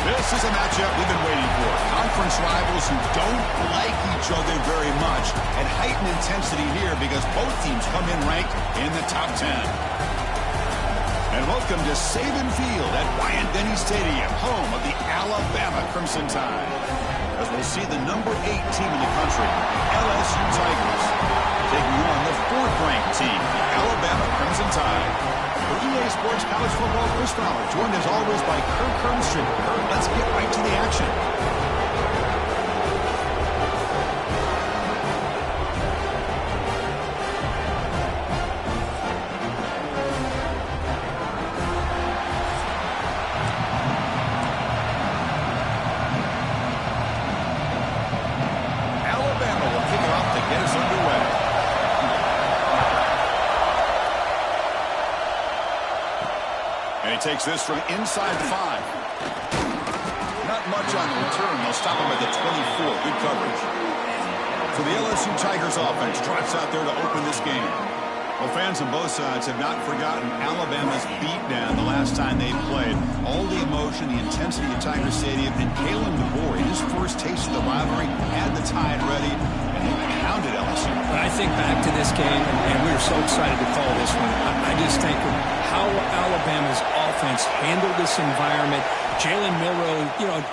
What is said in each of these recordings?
This is a matchup we've been waiting for. Conference rivals who don't like each other very much, and heightened intensity here because both teams come in ranked in the top 10. And welcome to Saban Field at Bryant-Denny Stadium, home of the Alabama Crimson Tide. As we'll see the number 8 team in the country, the LSU Tigers, taking on the 4th-ranked team, the Alabama Crimson Tide. For EA Sports College Football, Chris Fowler, joined as always by Kirk Hermstrom. Kirk, let's get right to the action. Takes this from inside 5. Not much on the return. They'll stop him at the 24. Good coverage. For the LSU Tigers offense, trots out there to open this game. Well, fans on both sides have not forgotten Alabama's beatdown the last time they played. All the emotion, the intensity at Tiger Stadium, and Kalen DeBoer, in his first taste of the rivalry, had the Tide ready, and he pounded LSU. When I think back to this game, and we were so excited to call this one, I just think of how Alabama's offense handled this environment. Jalen Milroe,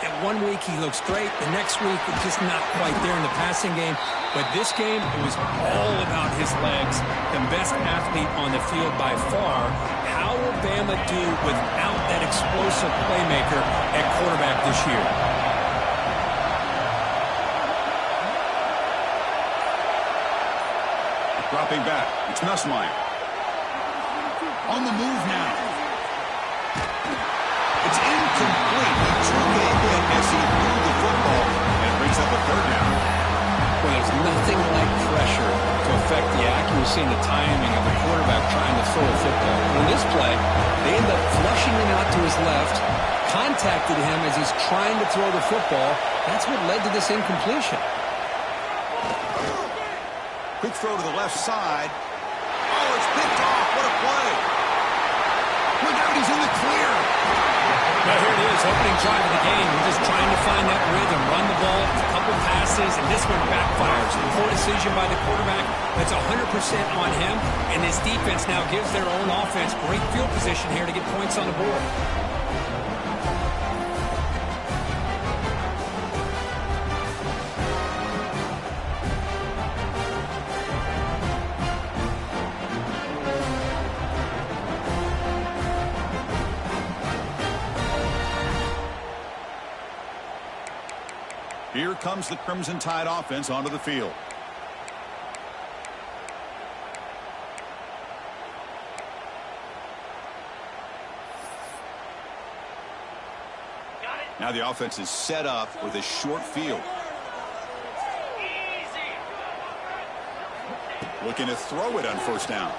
at 1 week he looks great. The next week, it's just not quite there in the passing game. But this game, it was all about his legs. The best athlete on the field by far. How will Bama do without that explosive playmaker at quarterback this year? Dropping back, it's Nussmeier. On the move now. It's incomplete. He took a hit as he threw the football and brings up a 3rd down. Well, there's nothing like pressure to affect the accuracy and the timing of the quarterback trying to throw a football. In this play, they end up flushing him out to his left, contacted him as he's trying to throw the football. That's what led to this incompletion. Quick throw to the left side. Oh, it's picked off. What a play. Look out, he's in the clear. Well, here it is, opening drive of the game. We're just trying to find that rhythm, run the ball, a couple passes, and this one backfires. The poor decision by the quarterback, that's 100% on him, and this defense now gives their own offense great field position here to get points on the board. Here comes the Crimson Tide offense onto the field. Now the offense is set up with a short field. Looking to throw it on 1st down.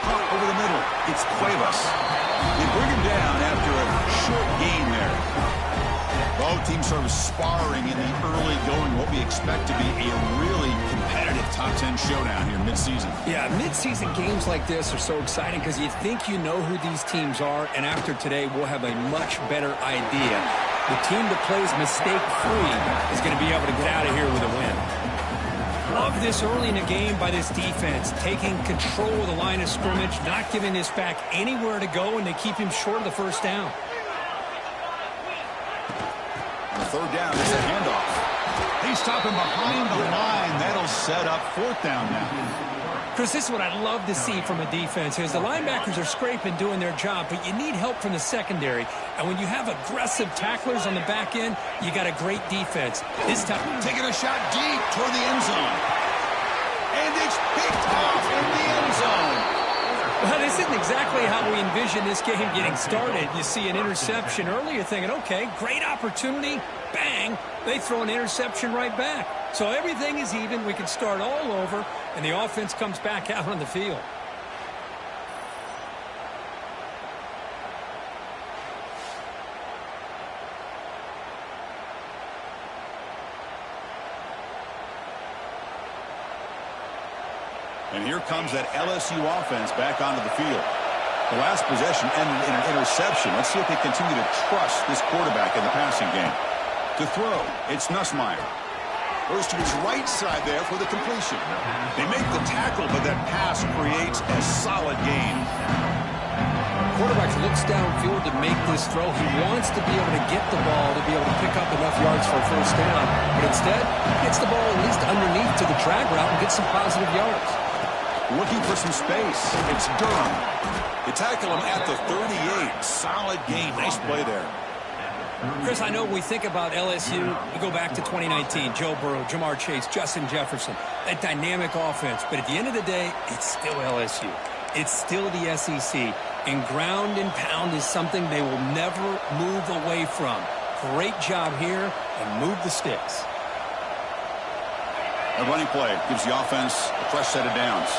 Caught over the middle. It's Cuevas. They bring him down after a short gain there. Both teams sort of sparring in the early going, what we expect to be a really competitive top 10 showdown here midseason. Yeah, midseason games like this are so exciting because you think you know who these teams are, and after today we'll have a much better idea. The team that plays mistake-free is going to be able to get out of here with a win. Love this early in the game by this defense, taking control of the line of scrimmage, not giving this back anywhere to go, and they keep him short of the 1st down. 3rd down is a handoff. They stop him behind the line. That'll set up 4th down now. Chris, this is what I love to see from a defense is the linebackers are scraping, doing their job, but you need help from the secondary. And when you have aggressive tacklers on the back end, you got a great defense. This time, taking a shot deep toward the end zone. And it's picked off in the end zone. Well, this isn't exactly how we envision this game getting started. You see an interception early, you're thinking, okay, great opportunity, bang, they throw an interception right back. So everything is even, we can start all over, and the offense comes back out on the field. And here comes that LSU offense back onto the field. The last possession ended in an interception. Let's see if they continue to trust this quarterback in the passing game. To throw, it's Nussmeier. Goes to his right side there for the completion. They make the tackle, but that pass creates a solid gain. Quarterback looks downfield to make this throw. He wants to be able to get the ball to be able to pick up enough yards for a first down. But instead, gets the ball at least underneath to the drag route and gets some positive yards. Looking for some space. It's Durham. They tackle him at the 38. Solid gain. Nice play there. Chris, I know we think about LSU, we go back to 2019, Joe Burrow, Jamar Chase, Justin Jefferson, that dynamic offense. But at the end of the day, it's still LSU. It's still the SEC. And ground and pound is something they will never move away from. Great job here, and move the sticks. A running play gives the offense a fresh set of downs.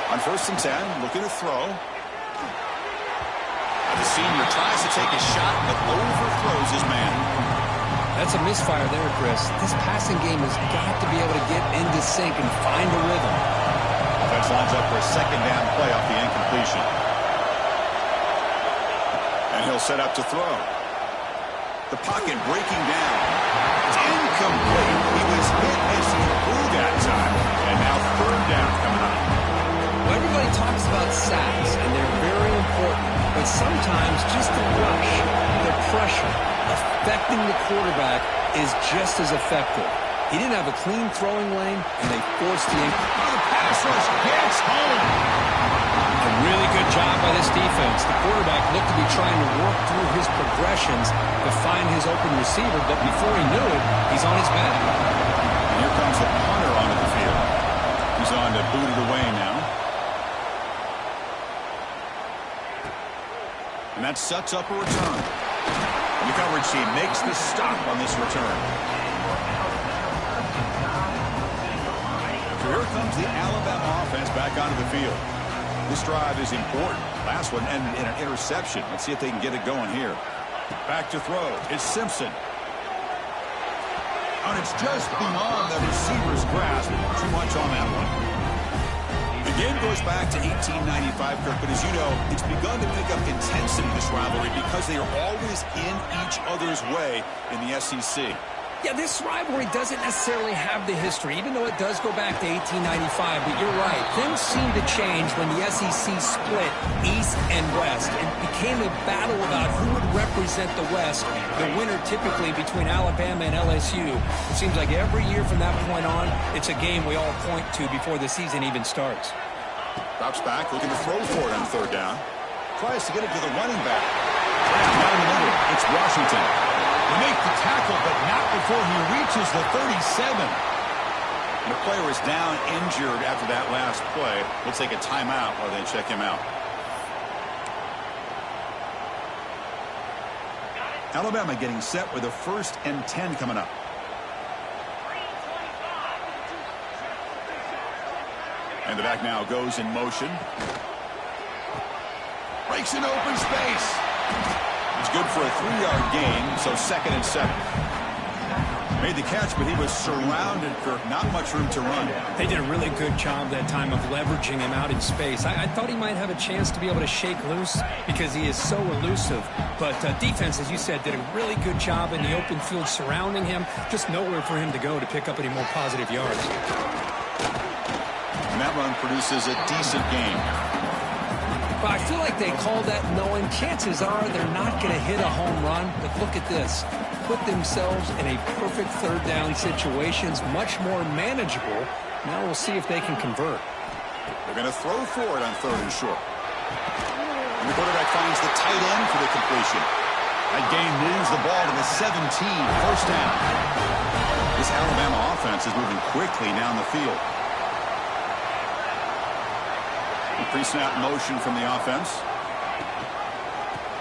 On 1st and 10, looking to throw. The senior tries to take a shot, but overthrows his man. That's a misfire there, Chris. This passing game has got to be able to get into sync and find a rhythm. Offense lines up for a 2nd down play off the incompletion. And he'll set up to throw. The pocket breaking down. It's incomplete. He was hit as he threw that time. And now 3rd down coming up. Well, everybody talks about sacks, and they're very important. But sometimes just the rush, the pressure, affecting the quarterback is just as effective. He didn't have a clean throwing lane, and they forced the pass rush gets home. A really good job by this defense. The quarterback looked to be trying to work through his progressions to find his open receiver, but before he knew it, he's on his back. And here comes the punter onto the field. He's on to boot it away now. And that sets up a return. And the coverage team makes the stop on this return. So here comes the Alabama offense back onto the field. This drive is important. Last one ended in an interception. Let's see if they can get it going here. Back to throw. It's Simpson. And it's just beyond the receiver's grasp. Too much on that one. The game goes back to 1895, Kirk, but as you know, it's begun to pick up intensity, this rivalry, because they are always in each other's way in the SEC. Yeah, this rivalry doesn't necessarily have the history, even though it does go back to 1895. But you're right. Things seem to change when the SEC split East and West. It became a battle about who would represent the West, the winner typically between Alabama and LSU. It seems like every year from that point on, it's a game we all point to before the season even starts. Drops back, looking to throw for it on 3rd down. Tries to get it to the running back. Down in the middle, it's Washington. They make the tackle, but not before he reaches the 37. And the player is down injured after that last play. We'll take a timeout while they check him out. Alabama getting set with a 1st and 10 coming up. And the back now goes in motion. Breaks an open space. It's good for a 3-yard gain, so 2nd and 7. Made the catch, but he was surrounded, Kirk. Not much room to run. They did a really good job that time of leveraging him out in space. I thought he might have a chance to be able to shake loose because he is so elusive. But defense, as you said, did a really good job in the open field surrounding him. Just nowhere for him to go to pick up any more positive yards. And that run produces a decent game. But I feel like they call that knowing chances are they're not going to hit a home run. But look at this. Put themselves in a perfect 3rd down situation. It's much more manageable. Now we'll see if they can convert. They're going to throw for it on 3rd and short. And the quarterback finds the tight end for the completion. That gain moves the ball to the 17. 1st down. This Alabama offense is moving quickly down the field. Pre-snap motion from the offense.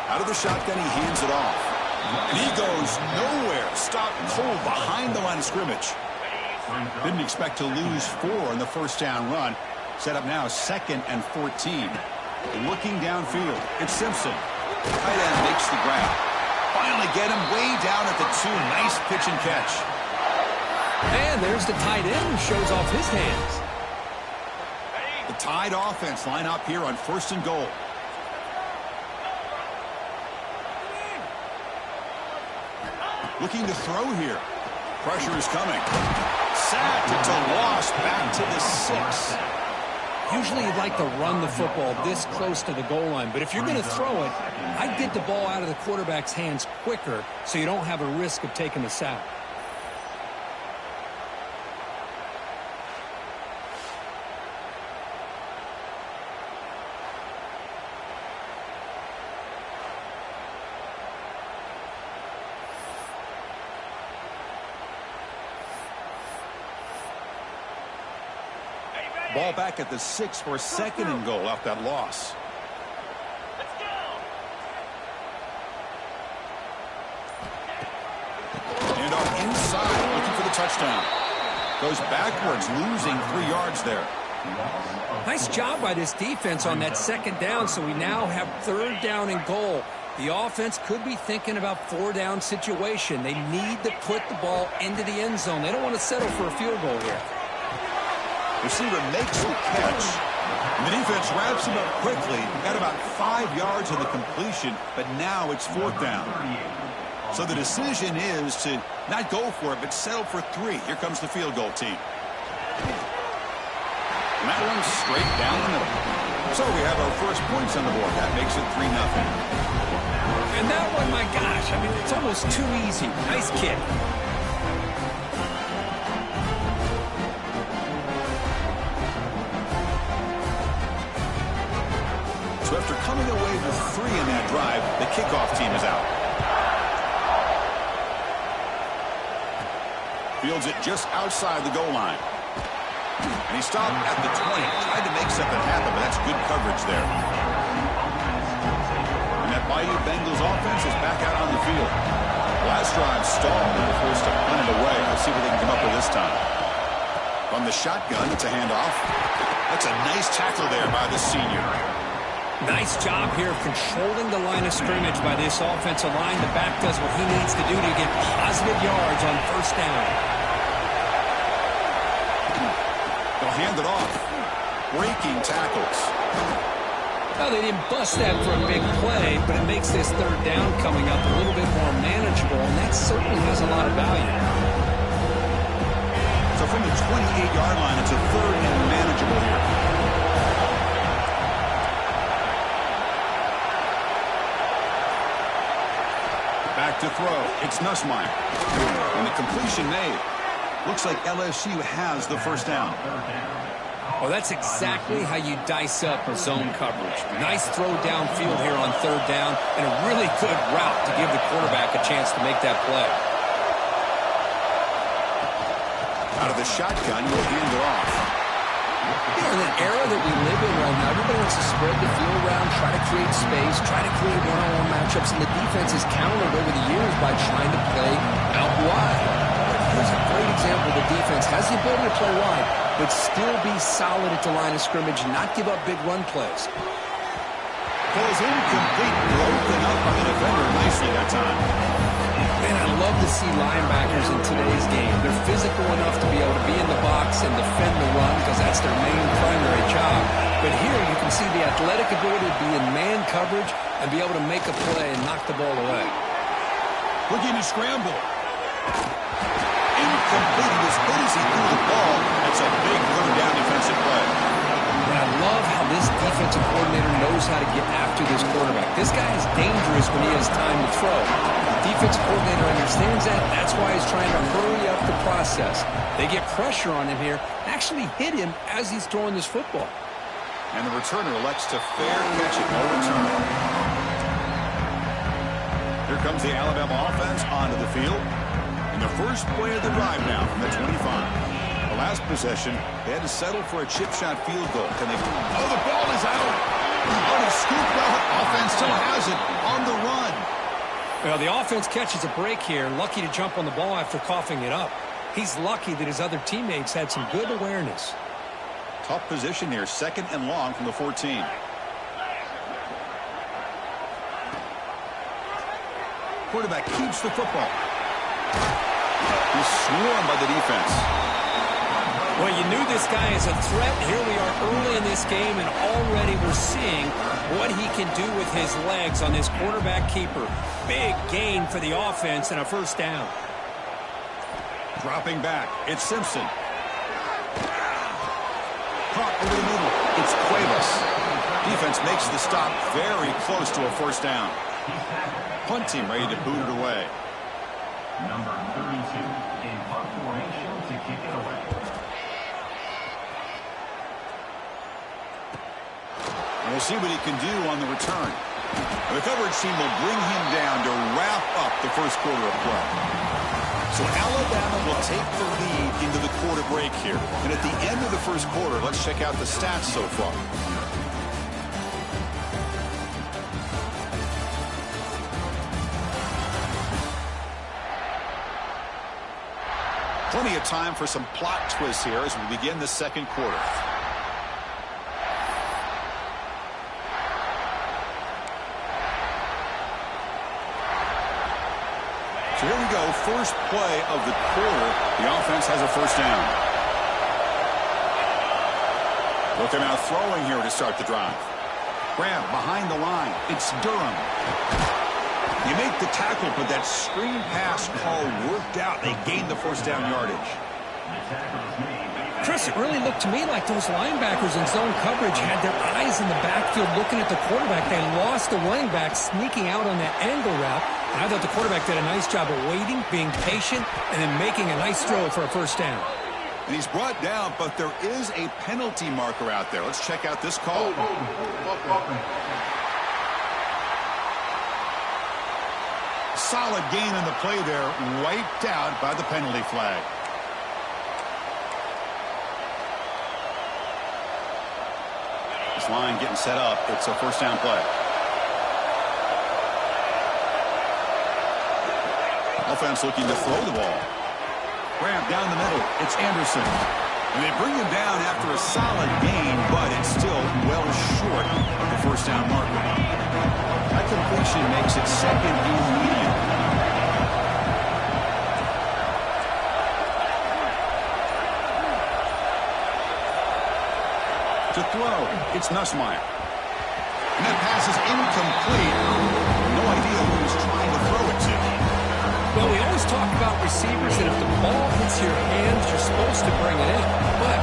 Out of the shotgun, he hands it off. And he goes nowhere. Stopped cold behind the line of scrimmage. Didn't expect to lose 4 in the 1st down run. Set up now 2nd and 14. Looking downfield, it's Simpson. Tight end makes the grab. finally get him way down at the 2. Nice pitch and catch. And there's the tight end who shows off his hands. The Tide offense line up here on 1st and goal. Looking to throw here. Pressure is coming. Sacked. It's a loss back to the 6. Usually you'd like to run the football this close to the goal line, but if you're going to throw it, I'd get the ball out of the quarterback's hands quicker so you don't have a risk of taking the sack. Ball back at the 6 for 2nd and goal off that loss. And on inside, looking for the touchdown. Goes backwards, losing 3 yards there. Nice job by this defense on that 2nd down, so we now have 3rd down and goal. The offense could be thinking about 4-down situation. They need to put the ball into the end zone. They don't want to settle for a field goal here. Receiver makes the catch. And the defense wraps him up quickly. Got about 5 yards of the completion, but now it's 4th down. So the decision is to not go for it, but settle for 3. Here comes the field goal team. And that one's straight down the middle. So we have our first points on the board. That makes it 3-0. And that one, my gosh, I mean, it's almost too easy. Nice kick. So after coming away with 3 in that drive, the kickoff team is out. Fields it just outside the goal line. And he stopped at the 20. Tried to make something happen, but that's good coverage there. And that Bayou Bengals offense is back out on the field. Last drive stalled. They were forced to punt it away. Let's see what they can come up with this time. From the shotgun, it's a handoff. That's a nice tackle there by the senior. Nice job here of controlling the line of scrimmage by this offensive line. The back does what he needs to do to get positive yards on 1st down. They'll hand it off. Breaking tackles. Well, they didn't bust that for a big play, but it makes this 3rd down coming up a little bit more manageable, and that certainly has a lot of value. So from the 28-yard line, it's a 3rd and manageable here. Back to throw. It's Nussmeier. And the completion made. Looks like LSU has the 1st down. Well, that's exactly how you dice up zone coverage. Nice throw downfield here on 3rd down, and a really good route to give the quarterback a chance to make that play. Out of the shotgun, you'll hand it off. In an era that we live in right now, everybody wants to spread the field around, try to create space, try to create one-on-one matchups, and the defense has countered over the years by trying to play out wide. Here's a great example. The defense has the ability to play wide, but still be solid at the line of scrimmage and not give up big run plays. Goes incomplete, broken up by the defender nicely that time. Man, I love to see linebackers in today's game. They're physical enough to be able to be in the box and defend the run because that's their main primary job. But here you can see the athletic ability to be in man coverage and be able to make a play and knock the ball away. Looking to scramble. Incomplete. He was hit as he threw the ball. That's a big 3rd down defensive play. And I love how this defensive coordinator knows how to get after this quarterback. This guy is dangerous when he has time to throw. The defensive coordinator understands that. That's why he's trying to hurry up the process. They get pressure on him here, actually hit him as he's throwing this football. And the returner elects to fair catch it. No return. Here comes the Alabama offense onto the field. And the first play of the drive now from the 25. The last possession, they had to settle for a chip shot field goal. Can they? Oh, the ball is out. On a scoop route. Offense still has it on the run. Well, the offense catches a break here. Lucky to jump on the ball after coughing it up. He's lucky that his other teammates had some good awareness. Tough position here. 2nd and long from the 14. Quarterback keeps the football. He's swarmed by the defense. Well, you knew this guy is a threat. Here we are early in this game, and already we're seeing what he can do with his legs on this quarterback keeper. Big gain for the offense and a first down. Dropping back, it's Simpson. Caught over the middle, it's Cuevas. Defense makes the stop very close to a first down. Punt team ready to boot it away. Number 32 in punt formation to kick it away. And we'll see what he can do on the return. The coverage team will bring him down to wrap up the first quarter of play. So Alabama will take the lead into the quarter break here. And at the end of the first quarter, let's check out the stats so far. Plenty of time for some plot twists here as we begin the second quarter. So here we go, first play of the quarter. The offense has a first down. Looking out throwing here to start the drive. Grab behind the line. It's Durham. You make the tackle, but that screen pass call worked out. They gained the first down yardage. Chris, it really looked to me like those linebackers in zone coverage had their eyes in the backfield looking at the quarterback. They lost the running back sneaking out on that angle route. And I thought the quarterback did a nice job of waiting, being patient, and then making a nice throw for a first down. And he's brought down, but there is a penalty marker out there. Let's check out this call. Solid gain on the play there, wiped out by the penalty flag. This line getting set up. It's a first down play. Offense looking to throw the ball. Grab down the middle. It's Anderson. And they bring him down after a solid gain, but it's still well short of the first down marker. That completion makes it second and medium. To throw, it's Nussmeier. And that pass is incomplete. No idea who he's trying to throw it to. Well, we always talk about receivers that if the ball hits your hands, you're supposed to bring it in. But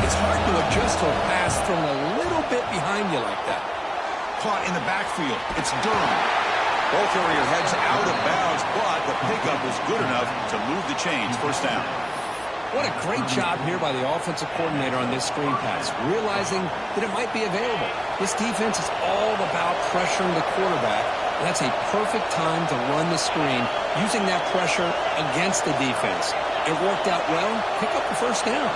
it's hard to adjust to a pass thrown a little bit behind you like that. Caught in the backfield. It's Durham. Ball carrier heads out of bounds, but the pickup was good enough to move the chains. First down. What a great job here by the offensive coordinator on this screen pass, realizing that it might be available. This defense is all about pressuring the quarterback. That's a perfect time to run the screen, using that pressure against the defense. It worked out well. Pick up the first down.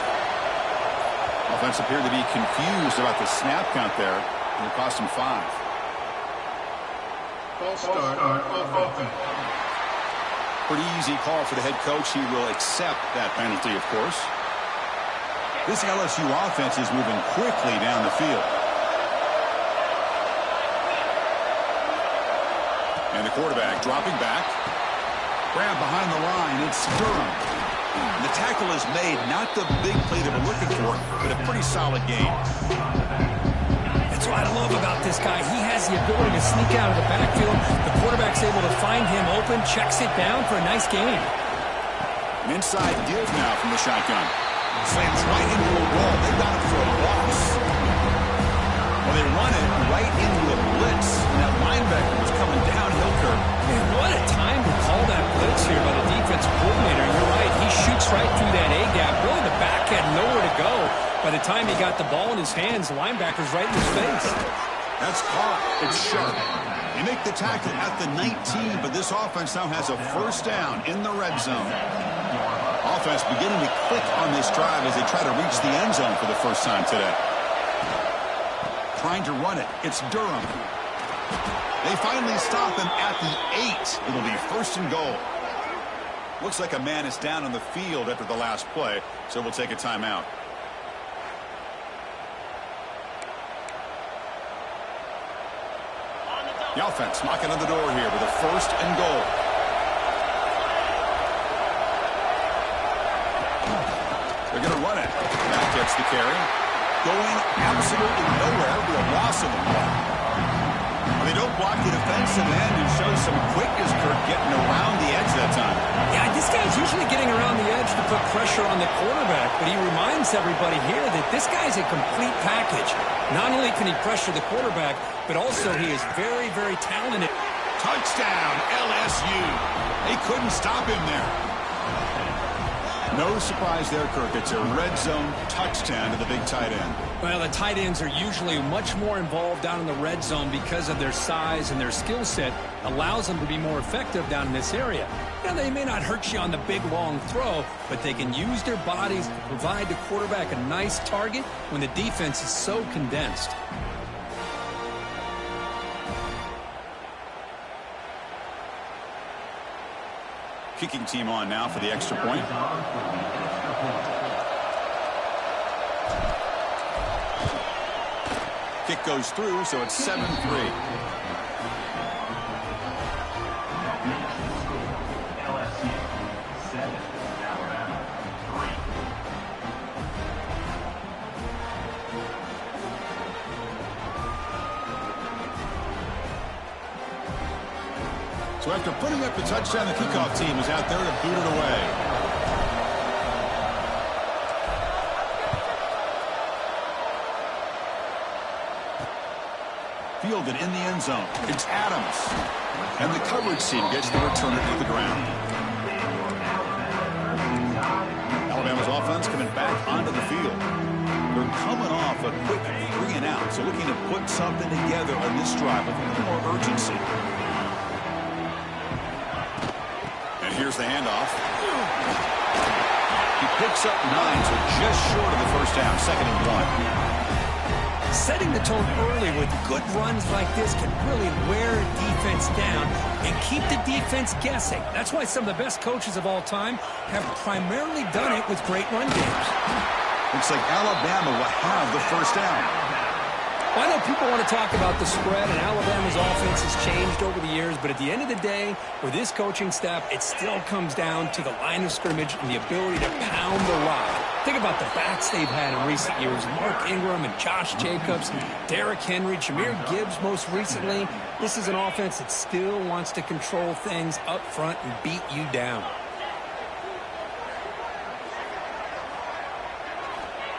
Offense appeared to be confused about the snap count there, and it cost him 5. False start on offense. Pretty easy call for the head coach. He will accept that penalty, of course. This LSU offense is moving quickly down the field. And the quarterback dropping back. Grab behind the line. It's Durham. And the tackle is made. Not the big play that we're looking for, but a pretty solid game. That's what I love about this guy. He has the ability to sneak out of the backfield. The quarterback's able to find him open, checks it down for a nice gain. An inside give now from the shotgun. Slams right into a wall. They got it for a loss. Well, they run it right into a blitz. And that linebacker was coming downhill curve. Man, what a time to call that blitz here by the defensive coordinator. You're right. He shoots right through that A-gap. Really, the back had nowhere to go. By the time he got the ball in his hands, the linebacker's right in his face. That's caught. It's sharp. They make the tackle at the 19, but this offense now has a first down in the red zone. Offense beginning to click on this drive as they try to reach the end zone for the first time today. Trying to run it. It's Durham. They finally stop him at the 8. It'll be first and goal. Looks like a man is down on the field after the last play, so we'll take a timeout. The offense knocking on the door here with a first and goal. They're going to run it. That gets the carry. Going absolutely nowhere. It'll be a loss of the ball. They don't block the defensive end and show some quickness, Kirk, getting around the edge that time. Yeah, this guy's usually getting around the edge to put pressure on the quarterback, but he reminds everybody here that this guy's a complete package. Not only can he pressure the quarterback, but also he is very, very talented. Touchdown, LSU. They couldn't stop him there. No surprise there, Kirk. It's a red zone touchdown to the big tight end. Well, the tight ends are usually much more involved down in the red zone because of their size, and their skill set allows them to be more effective down in this area. Now, they may not hurt you on the big, long throw, but they can use their bodies to provide the quarterback a nice target when the defense is so condensed. Kicking team on now for the extra point. Kick goes through, so it's 7-3. LSU 7, Alabama 3. So after putting up the touchdown, the kickoff team is out there to boot it away. Fielded in the end zone. It's Adams. And the coverage team gets the returner to the ground. Alabama's offense coming back onto the field. They're coming off a quick 3 and out, so looking to put something together on this drive with a little more urgency. And here's the handoff. He picks up 9, so just short of the first down, 2nd and 1. Setting the tone early with good runs like this can really wear a defense down and keep the defense guessing. That's why some of the best coaches of all time have primarily done it with great run games. Looks like Alabama will have the first down. Well, I know people want to talk about the spread, and Alabama's offense has changed over the years, but at the end of the day, with this coaching staff, it still comes down to the line of scrimmage and the ability to pound the rock. Think about the backs they've had in recent years. Mark Ingram and Josh Jacobs, Derrick Henry, Jahmyr Gibbs most recently. This is an offense that still wants to control things up front and beat you down.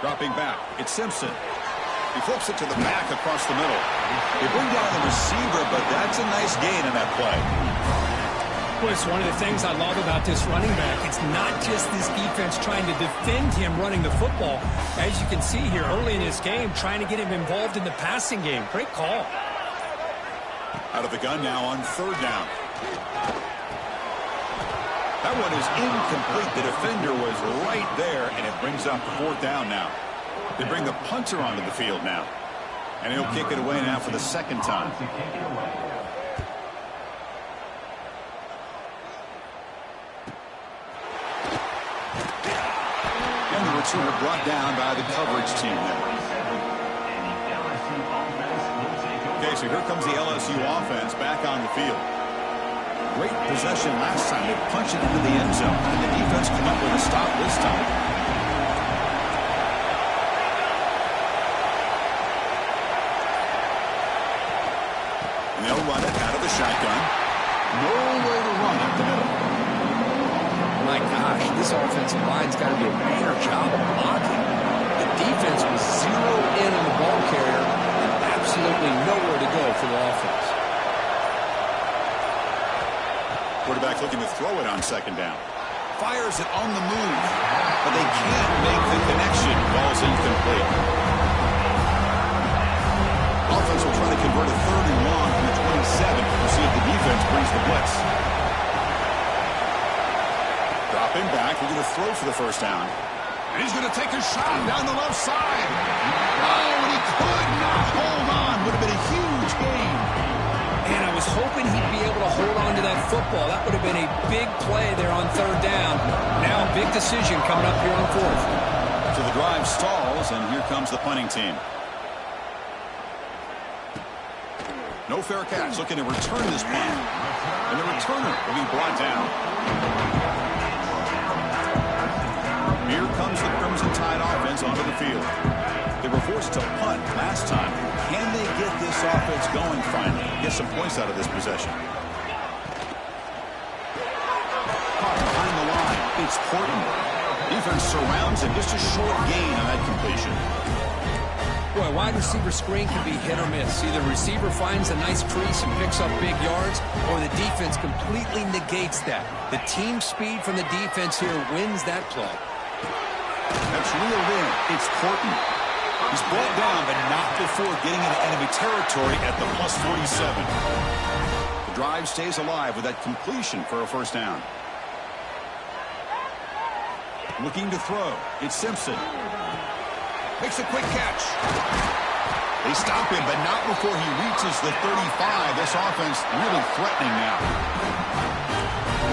Dropping back, it's Simpson. He flips it to the back across the middle. They bring down the receiver, but that's a nice gain in that play. Well, it's one of the things I love about this running back. It's not just this defense trying to defend him running the football. As you can see here early in this game, trying to get him involved in the passing game. Great call. Out of the gun now on 3rd down. That one is incomplete. The defender was right there, and it brings up the 4th down now. They bring the punter onto the field now. And he'll kick it away now for the 2nd time. And the returner brought down by the coverage team there. Okay, so here comes the LSU offense back on the field. Great possession last time. They punch it into the end zone. And the defense come up with a stop this time. They'll run it out of the shotgun. No way to run up the middle. My gosh, this offensive line's got to do a better job of blocking. The defense was zeroed in on the ball carrier and absolutely nowhere to go for the offense. Quarterback looking to throw it on 2nd down. Fires it on the move, but they can't make the connection. Ball's incomplete. Offense will try to convert a 3rd and long from the 27. We'll see if the defense brings the blitz. Dropping back, looking to throw for the 1st down. And he's going to take a shot down the left side. Oh, and he could not hold on. Would have been a huge gain. And I was hoping he'd be able to hold on to that football. That would have been a big play there on 3rd down. Now a big decision coming up here on 4th. So the drive stalls, and here comes the punting team. No fair catch, looking to return this punt. And the returner will be brought down. Here comes the Crimson Tide offense onto the field. They were forced to punt last time. Can they get this offense going finally? Get some points out of this possession. Caught behind the line. It's Horton. Defense surrounds him. Just a short gain on that completion. Boy, wide receiver screen can be hit or miss. Either receiver finds a nice crease and picks up big yards, or the defense completely negates that. The team speed from the defense here wins that play. That's reeled in. It's Horton. He's brought down, but not before getting into enemy territory at the plus 47. The drive stays alive with that completion for a first down. Looking to throw. It's Simpson. Makes a quick catch. They stop him, but not before he reaches the 35. This offense really threatening now.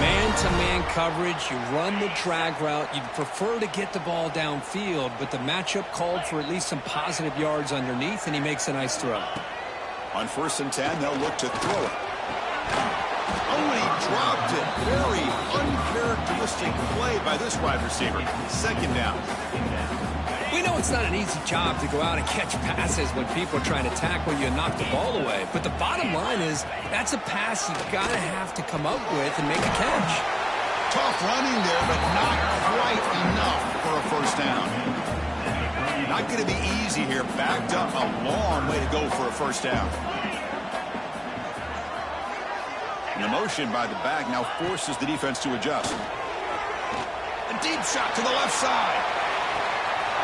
Man-to-man coverage, you run the drag route. You'd prefer to get the ball downfield, but the matchup called for at least some positive yards underneath, and he makes a nice throw. On 1st and 10, they'll look to throw it. Oh, and he dropped it. Very uncharacteristic play by this wide receiver. 2nd down. We know it's not an easy job to go out and catch passes when people are trying to tackle you and knock the ball away. But the bottom line is that's a pass you got to have to come up with and make a catch. Tough running there, but not quite enough for a first down. Not going to be easy here. Backed up a long way to go for a first down. The motion by the back now forces the defense to adjust. A deep shot to the left side.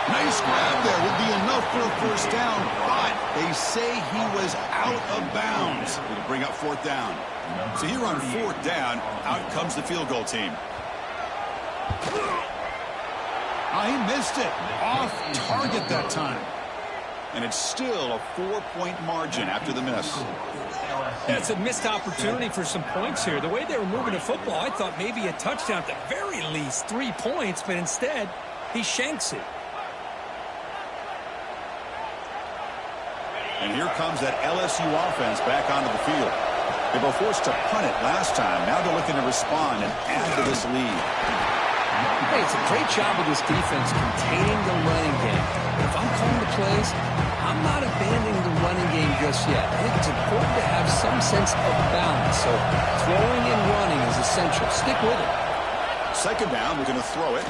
Nice grab there. Would be enough for a first down, but they say he was out of bounds. It'll bring up 4th down. So here on 4th down, out comes the field goal team. Oh, he missed it. Off target that time. And it's still a 4-point margin after the miss. Yeah, it's a missed opportunity for some points here. The way they were moving the football, I thought maybe a touchdown, at the very least 3 points, but instead he shanks it. And here comes that LSU offense back onto the field. They were forced to punt it last time. Now they're looking to respond and add to this lead. Hey, it's a great job of this defense containing the running game. But if I'm calling the plays, I'm not abandoning the running game just yet. I think it's important to have some sense of balance. So throwing and running is essential. Stick with it. 2nd down, we're going to throw it.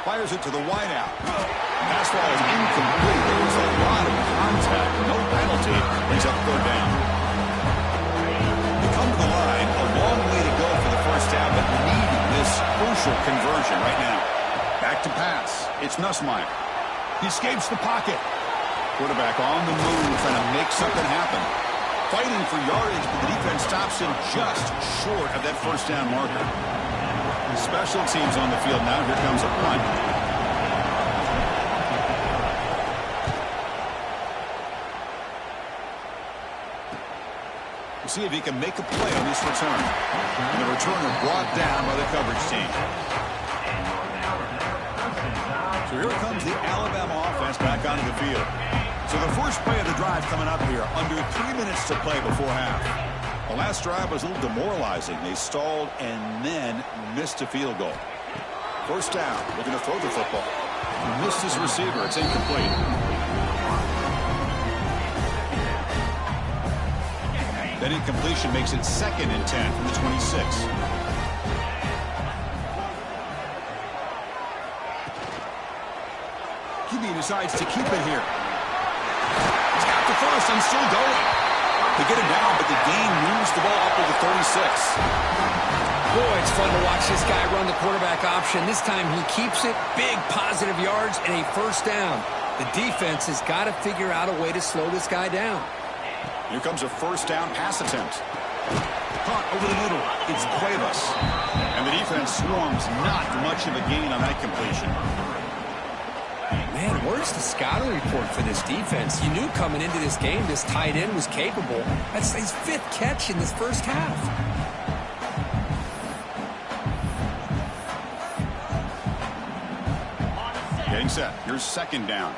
Fires it to the wideout. Fastball is incomplete. There was a lot of contact. No penalty. Brings up 3rd down. They come to the line. A long way to go for the first down, but needing this crucial conversion right now. Back to pass. It's Nussmeier. He escapes the pocket. Quarterback on the move, trying to make something happen. Fighting for yardage, but the defense stops him just short of that first down marker. Special teams on the field now. Here comes a punt. We'll see if he can make a play on this return. And the returner brought down by the coverage team. So here comes the Alabama offense back onto the field. So the first play of the drive coming up here. Under 3 minutes to play before half. The last drive was a little demoralizing. They stalled and then missed a field goal. First down. Looking to throw the football. He missed his receiver. It's incomplete. That incompletion makes it 2nd and 10 from the 26. QB decides to keep it here. He's got the first and still going. They get him down, but the gain moves the ball up to the 36. Boy, it's fun to watch this guy run the quarterback option. This time he keeps it. Big positive yards and a first down. The defense has got to figure out a way to slow this guy down. Here comes a first down pass attempt. Caught over the middle. It's Cuevas. And the defense swarms. Not much of a gain on that completion. Man, where's the scouting report for this defense? You knew coming into this game this tight end was capable. That's his 5th catch in this first half. Getting set. Here's 2nd down.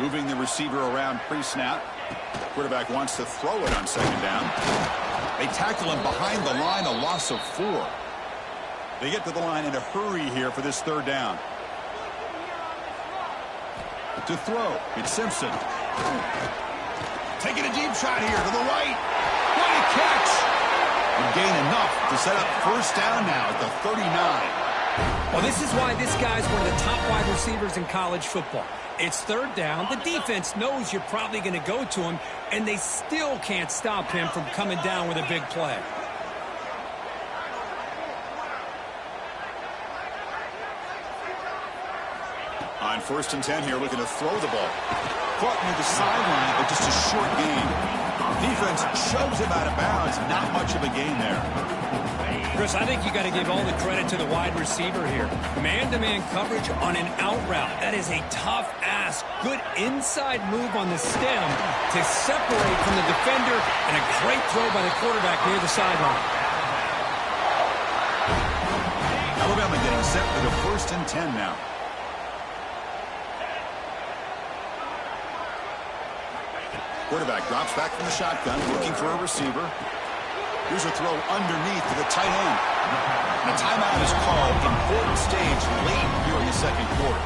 Moving the receiver around pre-snap. Quarterback wants to throw it on 2nd down. They tackle him behind the line, a loss of 4. They get to the line in a hurry here for this third down. To throw, it's Simpson. Taking a deep shot here to the right. What a catch! And gain enough to set up first down now at the 39. Well, this is why this guy's one of the top wide receivers in college football. It's third down. The defense knows you're probably going to go to him, and they still can't stop him from coming down with a big play. On 1st and 10 here, looking to throw the ball. Caught near the sideline, but just a short gain. Defense shoves him out of bounds. Not much of a gain there. Chris, I think you got to give all the credit to the wide receiver here. Man-to-man coverage on an out route. That is a tough ask. Good inside move on the stem to separate from the defender, and a great throw by the quarterback near the sideline. Alabama getting set for the 1st and 10 now. Quarterback drops back from the shotgun, looking for a receiver. Here's a throw underneath to the tight end. And a timeout is called. Important stage late here in the second quarter.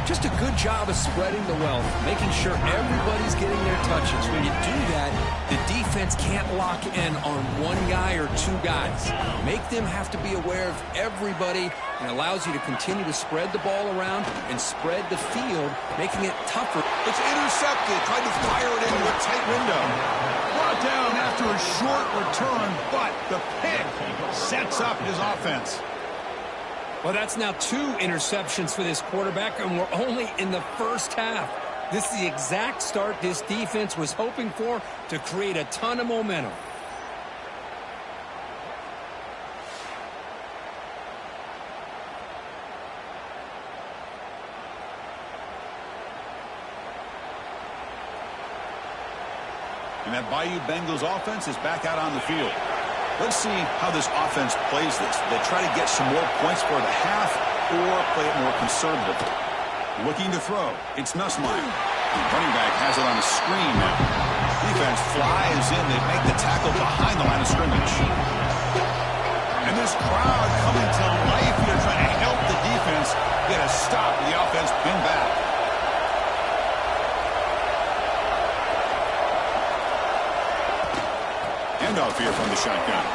Just a good job of spreading the wealth, making sure everybody's getting their touches. When you do that, the defense can't lock in on one guy or two guys. Make them have to be aware of everybody, and allows you to continue to spread the ball around and spread the field, making it tougher. It's intercepted. Tried to fire it into a tight window. Brought down after a short return, but the pick sets up his offense. Well, that's now 2 interceptions for this quarterback, and we're only in the first half. This is the exact start this defense was hoping for to create a ton of momentum. And that Bayou Bengals offense is back out on the field. Let's see how this offense plays this. They try to get some more points for the half or play it more conservatively. Looking to throw. It's Nussmeier. Running back has it on a screen now. Defense flies in. They make the tackle behind the line of scrimmage. And this crowd coming to life here trying to help the defense get a stop. The offense pinned back. Handoff here from the shotgun.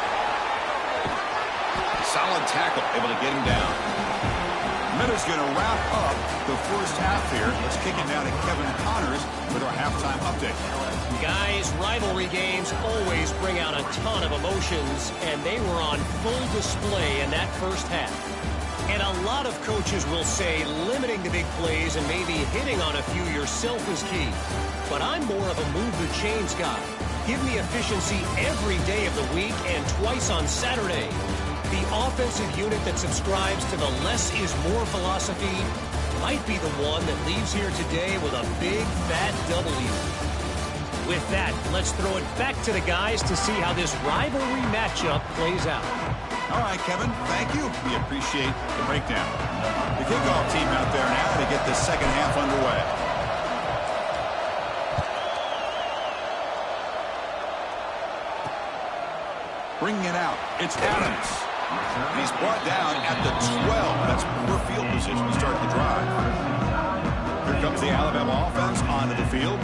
Solid tackle, able to get him down. Minutes going to wrap up the first half here. Let's kick it down to Kevin Connors with our halftime update. Guys, rivalry games always bring out a ton of emotions, and they were on full display in that first half. And a lot of coaches will say limiting the big plays and maybe hitting on a few yourself is key. But I'm more of a move the chains guy. Give me efficiency every day of the week and twice on Saturday. The offensive unit that subscribes to the less is more philosophy might be the one that leaves here today with a big, fat W. With that, let's throw it back to the guys to see how this rivalry matchup plays out. All right, Kevin, thank you. We appreciate the breakdown. The kickoff team out there now to get this second half underway. Bringing it out, it's Adams. And he's brought down at the 12. That's poor field position to start the drive. Here comes the Alabama offense onto the field.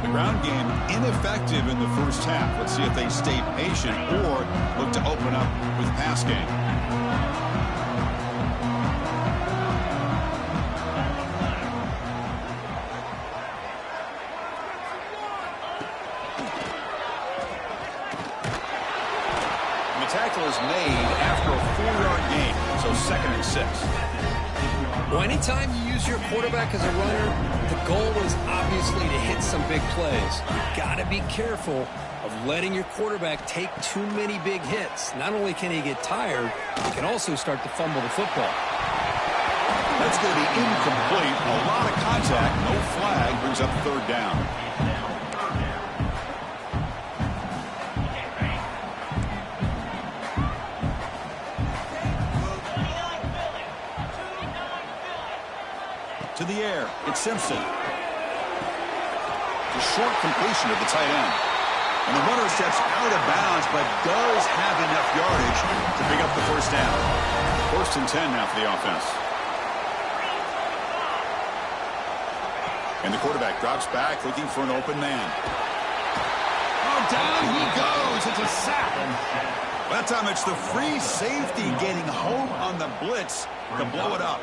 The ground game ineffective in the first half. Let's see if they stay patient or look to open up with pass game. Tackle is made after a 4-yard gain, so 2nd and 6. Well, anytime you use your quarterback as a runner, the goal is obviously to hit some big plays. You've got to be careful of letting your quarterback take too many big hits. Not only can he get tired, he can also start to fumble the football. That's going to be incomplete. A lot of contact, no flag, brings up 3rd down. To the air, it's Simpson. The short completion of the tight end. And the runner steps out of bounds, but does have enough yardage to pick up the first down. 1st and 10 now for the offense. And the quarterback drops back, looking for an open man. Oh, down he goes. It's a sack. That time it's the free safety getting home on the blitz to blow it up.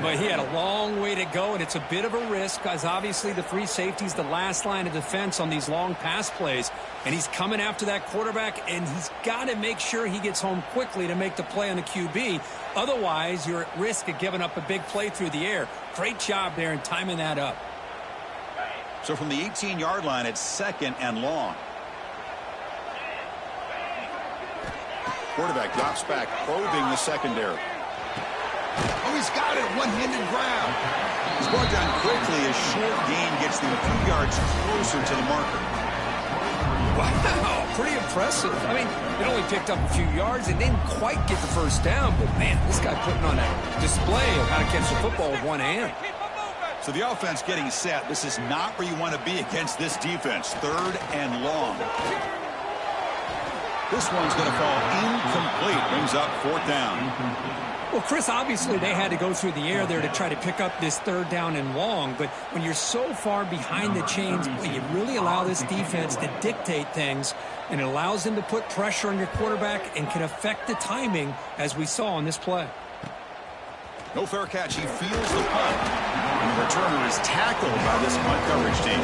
But he had a long way to go, and it's a bit of a risk because obviously the free safety is the last line of defense on these long pass plays. And he's coming after that quarterback, and he's got to make sure he gets home quickly to make the play on the QB. Otherwise, you're at risk of giving up a big play through the air. Great job there in timing that up. So from the 18-yard line, it's 2nd and long. Quarterback drops back, probing the secondary. Oh, he's got it. One-handed grab. He's brought down quickly. A short gain gets them a few yards closer to the marker. Wow, pretty impressive. I mean, it only picked up a few yards and didn't quite get the first down. But, man, this guy putting on a display of how to catch the football with one hand. So the offense getting set. This is not where you want to be against this defense. 3rd and long. This one's going to fall incomplete. Brings up 4th down. Well, Chris, obviously they had to go through the air there to try to pick up this 3rd down and long. But when you're so far behind the chains, boy, you really allow this defense to dictate things. And it allows them to put pressure on your quarterback and can affect the timing, as we saw on this play. No fair catch. He feels the punt. And the returner is tackled by this punt coverage team.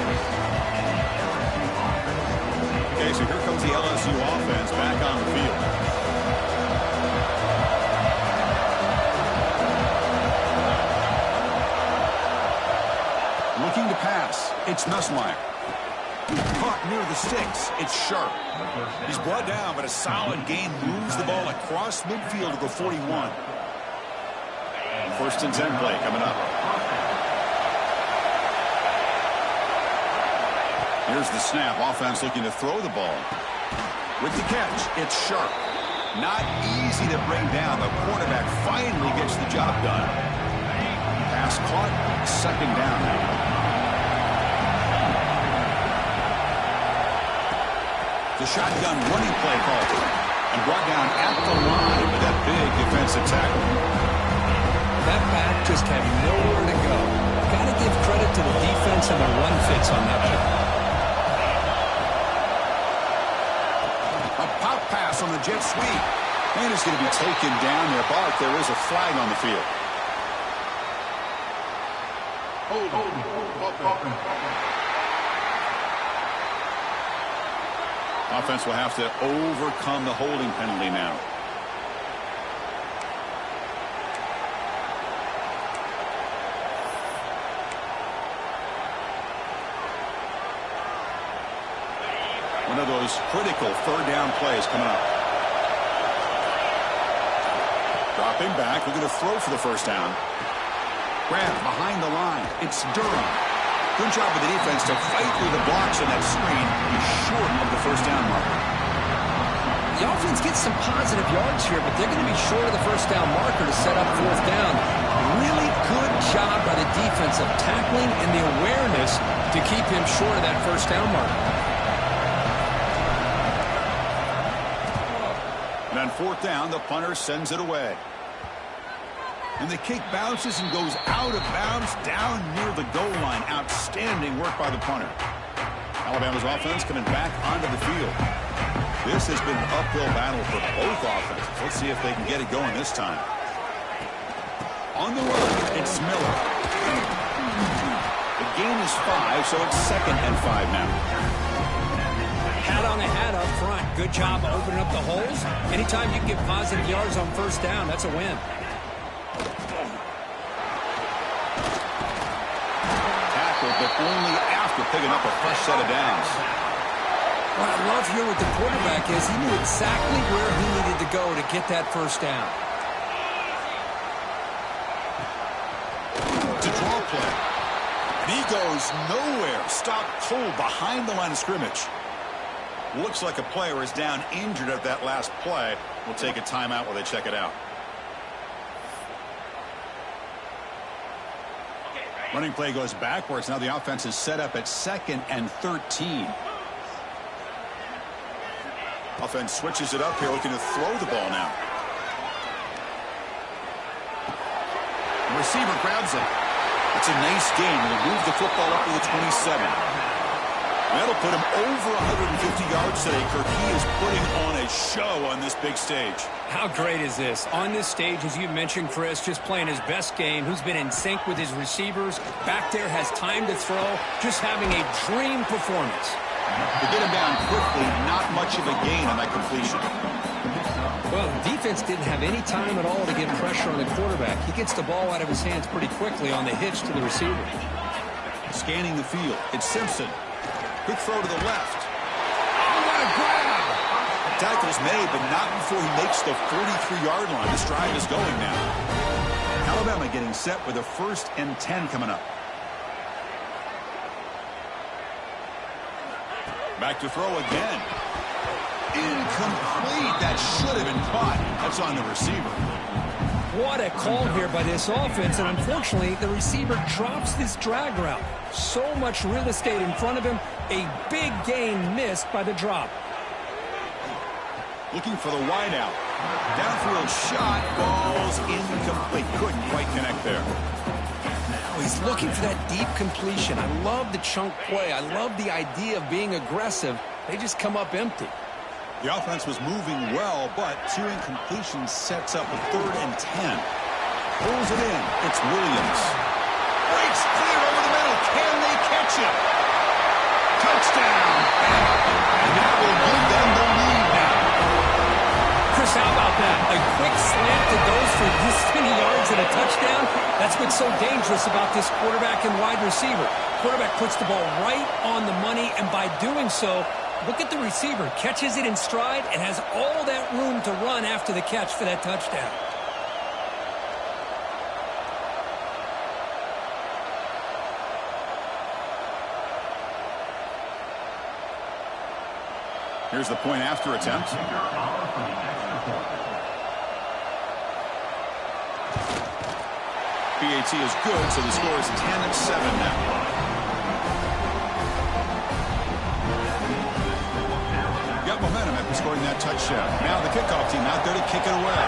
Okay, so here comes the LSU offense back on the field. Looking to pass. It's Nussmeier. Caught near the sticks. It's Sharp. He's brought down, but a solid gain moves the ball across midfield to the 41. 1st and 10 play coming up. Here's the snap. Offense looking to throw the ball. With the catch, it's Sharp. Not easy to bring down. The quarterback finally gets the job done. Pass caught. 2nd down now. The shotgun running play called and brought down at the line with that big defensive tackle. That back just had nowhere to go. Got to give credit to the defense and the run fits on that play. A pop pass on the jet sweep. And it's going to be taken down there. Bart, there is a flag on the field. Offense will have to overcome the holding penalty now. One of those critical 3rd down plays coming up. Dropping back, looking to throw for the 1st down. Grab behind the line. It's Durham. Good job with the defense to fight through the blocks on that screen. He's short of the 1st down marker. The offense gets some positive yards here, but they're going to be short of the 1st down marker to set up 4th down. Really good job by the defense of tackling and the awareness to keep him short of that 1st down marker. And on 4th down, the punter sends it away. And the kick bounces and goes out of bounds down near the goal line. Outstanding work by the punter. Alabama's offense coming back onto the field. This has been an uphill battle for both offenses. Let's see if they can get it going this time. On the run, it's Miller. The gain is 5, so it's 2nd and 5 now. Hat on a hat up front. Good job opening up the holes. Anytime you can get positive yards on 1st down, that's a win. But only after picking up a fresh set of downs. What I love here with the quarterback is he knew exactly where he needed to go to get that 1st down. To draw play. And he goes nowhere. Stopped cold behind the line of scrimmage. Looks like a player is down injured at that last play. We'll take a timeout while they check it out. Running play goes backwards. Now the offense is set up at 2nd and 13. Offense switches it up here, looking to throw the ball now. The receiver grabs it. It's a nice game. He'll move the football up to the 27. That'll put him over 150 yards today. Kirk, he is putting on a show on this big stage. How great is this? On this stage, as you mentioned, Chris, just playing his best game, who's been in sync with his receivers. Back there, has time to throw. Just having a dream performance. To get him down quickly, not much of a gain on that completion. Well, the defense didn't have any time at all to get pressure on the quarterback. He gets the ball out of his hands pretty quickly on the hitch to the receiver. Scanning the field, it's Simpson. Quick throw to the left. Oh, what a grab! Tackle's made, but not before he makes the 43-yard line. This drive is going now. Alabama getting set with a 1st and 10 coming up. Back to throw again. Incomplete. That should have been caught. That's on the receiver. What a call here by this offense, and unfortunately, the receiver drops this drag route. So much real estate in front of him. A big gain missed by the drop. Looking for the wideout. Downfield shot. Ball's incomplete. Couldn't quite connect there. He's looking for that deep completion. I love the chunk play. I love the idea of being aggressive. They just come up empty. The offense was moving well, but 2 incompletions sets up a 3rd and 10. Pulls it in. It's Williams. Breaks clear over the middle. Can they catch him? Touchdown. And that will give them the lead now. Chris, how about that? A quick slant that goes for this many yards and a touchdown. That's what's so dangerous about this quarterback and wide receiver. Quarterback puts the ball right on the money, and by doing so, look at the receiver. Catches it in stride and has all that room to run after the catch for that touchdown. Here's the point after attempt. PAT is good, so the score is 10-7 now. Got momentum after scoring that touchdown. Now the kickoff team out there to kick it away.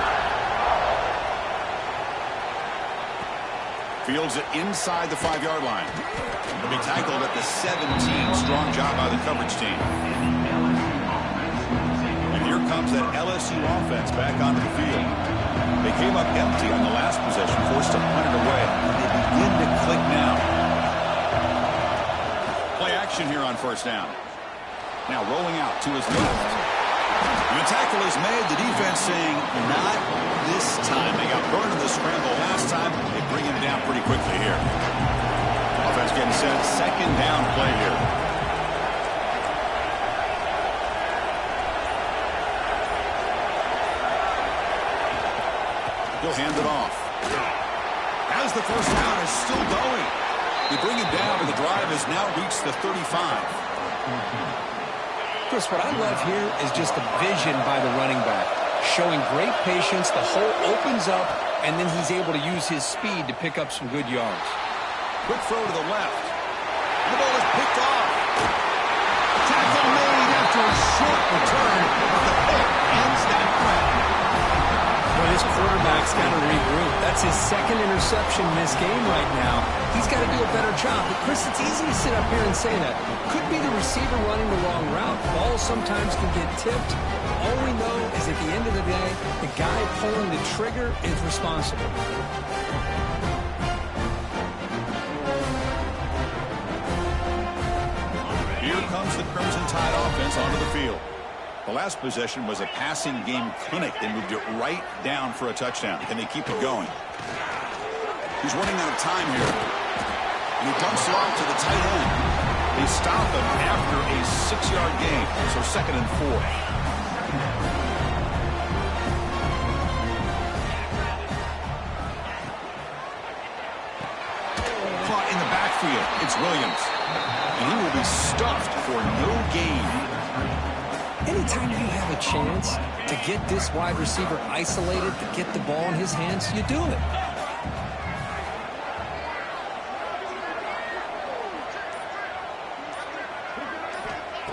Fields it inside the 5-yard line. He'll be tackled at the 17. Strong job by the coverage team. And here comes that LSU offense back onto the field. They came up empty on the last possession, forced to punt it away. And they begin to click now. Play action here on 1st down. Now rolling out to his left. The tackle is made. The defense saying, not this time. They got burned in the scramble last time. They bring him down pretty quickly here. Offense getting set. 2nd down play here. He'll hand it off. As the 1st down is still going. They bring him down, and the drive has now reached the 35. Chris, what I love here is just the vision by the running back. Showing great patience, the hole opens up, and then he's able to use his speed to pick up some good yards. Quick throw to the left. The ball is picked off. Tackle made after a short return, but the pick ends that play. Well, this quarterback's got to regroup. That's his 2nd interception in this game right now. He's got to do a better job. But, Chris, it's easy to sit up here and say that. Could be the receiver running the wrong route. Balls sometimes can get tipped. All we know is at the end of the day, the guy pulling the trigger is responsible. Here comes the Crimson Tide offense onto the field. The last possession was a passing game clinic. They moved it right down for a touchdown. Can they keep it going? He's running out of time here. And he dumps it off to the tight end. They stop him after a 6-yard gain. So 2nd and 4. Caught in the backfield. It's Williams. And he will be stuffed for no gain. Anytime you have a chance to get this wide receiver isolated, to get the ball in his hands, you do it.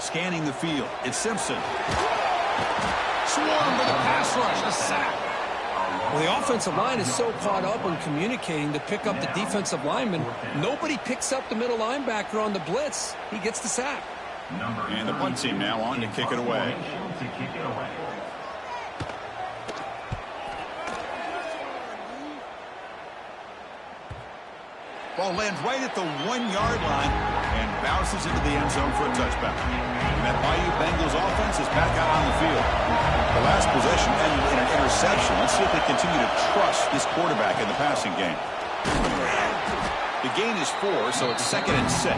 Scanning the field, it's Simpson. Swarm with a pass rush, a sack. Well, the offensive line is so caught up in communicating to pick up the defensive lineman, nobody picks up the middle linebacker on the blitz. He gets the sack. And the punt team now on to kick it away. Ball lands right at the 1-yard line and bounces into the end zone for a touchback. And that Bayou Bengals offense is back out on the field. The last possession ended in an interception. Let's see if they continue to trust this quarterback in the passing game. The gain is 4, so it's 2nd and 6.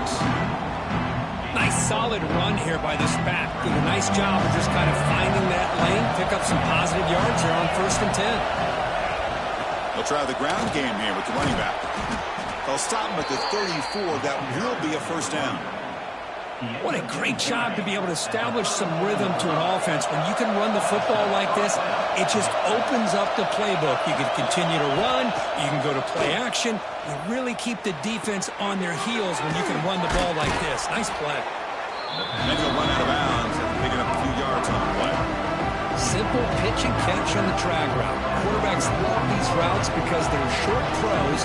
Nice solid run here by this back. Did a nice job of just kind of finding that lane, pick up some positive yards here on 1st and 10. They'll try the ground game here with the running back. They'll stop him at the 34. That will be a first down. What a great job to be able to establish some rhythm to an offense. When you can run the football like this, it just opens up the playbook. You can continue to run. You can go to play action. You really keep the defense on their heels when you can run the ball like this. Nice play. And then he'll run out of bounds after picking up a few yards on the play. Simple pitch and catch on the drag route. Quarterbacks love these routes because they're short throws.